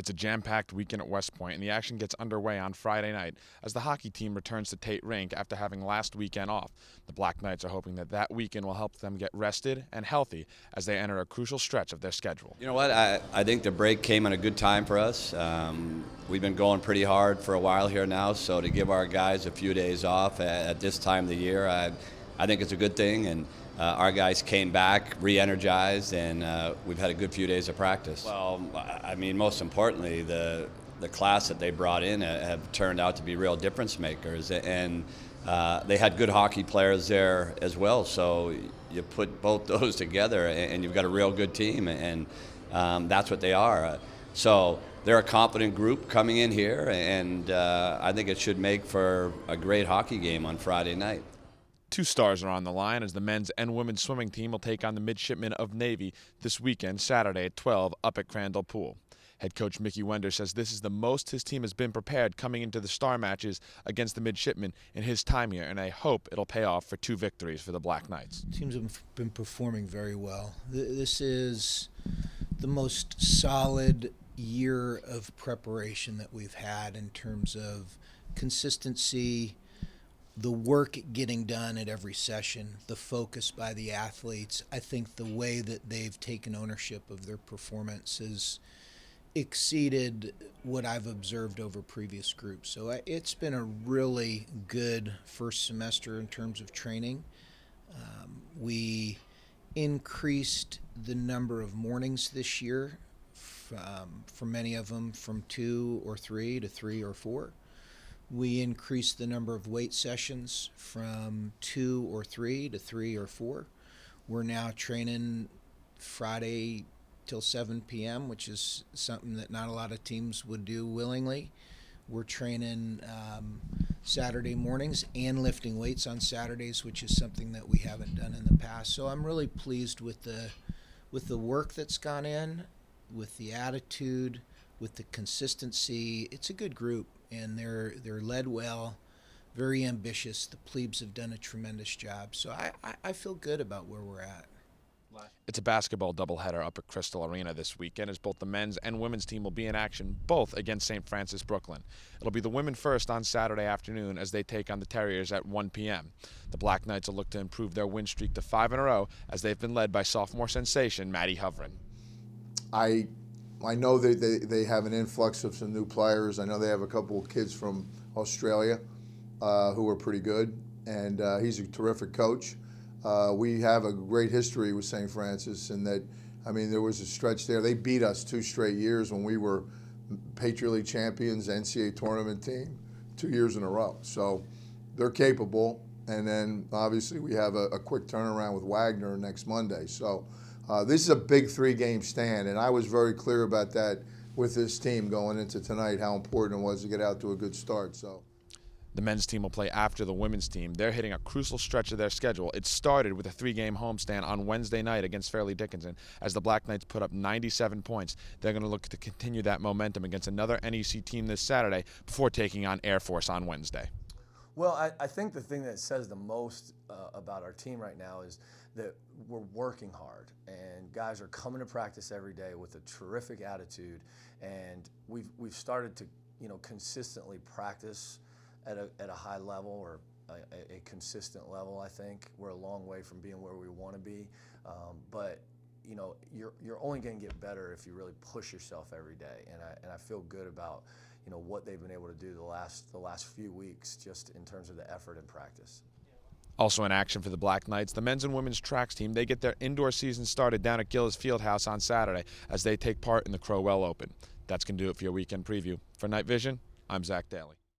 It's a jam-packed weekend at West Point, and the action gets underway on Friday night as the hockey team returns to Tate Rink after having last weekend off. The Black Knights are hoping that weekend will help them get rested and healthy as they enter a crucial stretch of their schedule. You know what? I think the break came at a good time for us. We've been going pretty hard for a while here now, so to give our guys a few days off at this time of the year, I think it's a good thing. And our guys came back re-energized, and we've had a good few days of practice. Well, I mean, most importantly, the class that they brought in have turned out to be real difference makers, and they had good hockey players there as well. So you put both those together, and you've got a real good team, and that's what they are. So they're a competent group coming in here, and I think it should make for a great hockey game on Friday night. Two stars are on the line as the men's and women's swimming team will take on the Midshipmen of Navy this weekend, Saturday at 12, up at Crandall Pool. Head coach Mickey Wender says this is the most his team has been prepared coming into the star matches against the Midshipmen in his time here, and I hope it'll pay off for 2 victories for the Black Knights. Teams have been performing very well. This is the most solid year of preparation that we've had in terms of consistency, the work getting done at every session, the focus by the athletes. I think the way that they've taken ownership of their performance has exceeded what I've observed over previous groups. So it's been a really good first semester in terms of training. We increased the number of mornings this year, for many of them from 2 or 3 to 3 or 4. We increased the number of weight sessions from 2 or 3 to 3 or 4. We're now training Friday till 7 p.m., which is something that not a lot of teams would do willingly. We're training Saturday mornings and lifting weights on Saturdays, which is something that we haven't done in the past. So I'm really pleased with the work that's gone in, with the attitude, with the consistency. It's a good group, and they're led well, very ambitious. The plebes have done a tremendous job. So I feel good about where we're at. It's a basketball doubleheader up at Crystal Arena this weekend as both the men's and women's team will be in action, both against St. Francis Brooklyn. It'll be the women first on Saturday afternoon as they take on the Terriers at 1 p.m. The Black Knights will look to improve their win streak to 5 in a row as they've been led by sophomore sensation Maddie Hovren. I know they have an influx of some new players. I know they have a couple of kids from Australia who are pretty good, and he's a terrific coach. We have a great history with St. Francis in that, I mean, there was a stretch there. They beat us 2 straight years when we were Patriot League champions, NCAA tournament team, 2 years in a row. So they're capable. And then obviously we have a quick turnaround with Wagner next Monday. So this is a big 3-game stand, and I was very clear about that with this team going into tonight, how important it was to get out to a good start. So. The men's team will play after the women's team. They're hitting a crucial stretch of their schedule. It started with a 3-game homestand on Wednesday night against Fairleigh Dickinson as the Black Knights put up 97 points. They're going to look to continue that momentum against another NEC team this Saturday before taking on Air Force on Wednesday. Well, I think the thing that says the most about our team right now is that we're working hard, and guys are coming to practice every day with a terrific attitude, and we've started to consistently practice at a high level, or a consistent level. I think we're a long way from being where we want to be, but you're only going to get better if you really push yourself every day, and I feel good about what they've been able to do the last few weeks just in terms of the effort and practice. Also in action for the Black Knights, the men's and women's tracks team, they get their indoor season started down at Gillis Fieldhouse on Saturday as they take part in the Crowell Open. That's going to do it for your weekend preview. For Night Vision, I'm Zach Daly.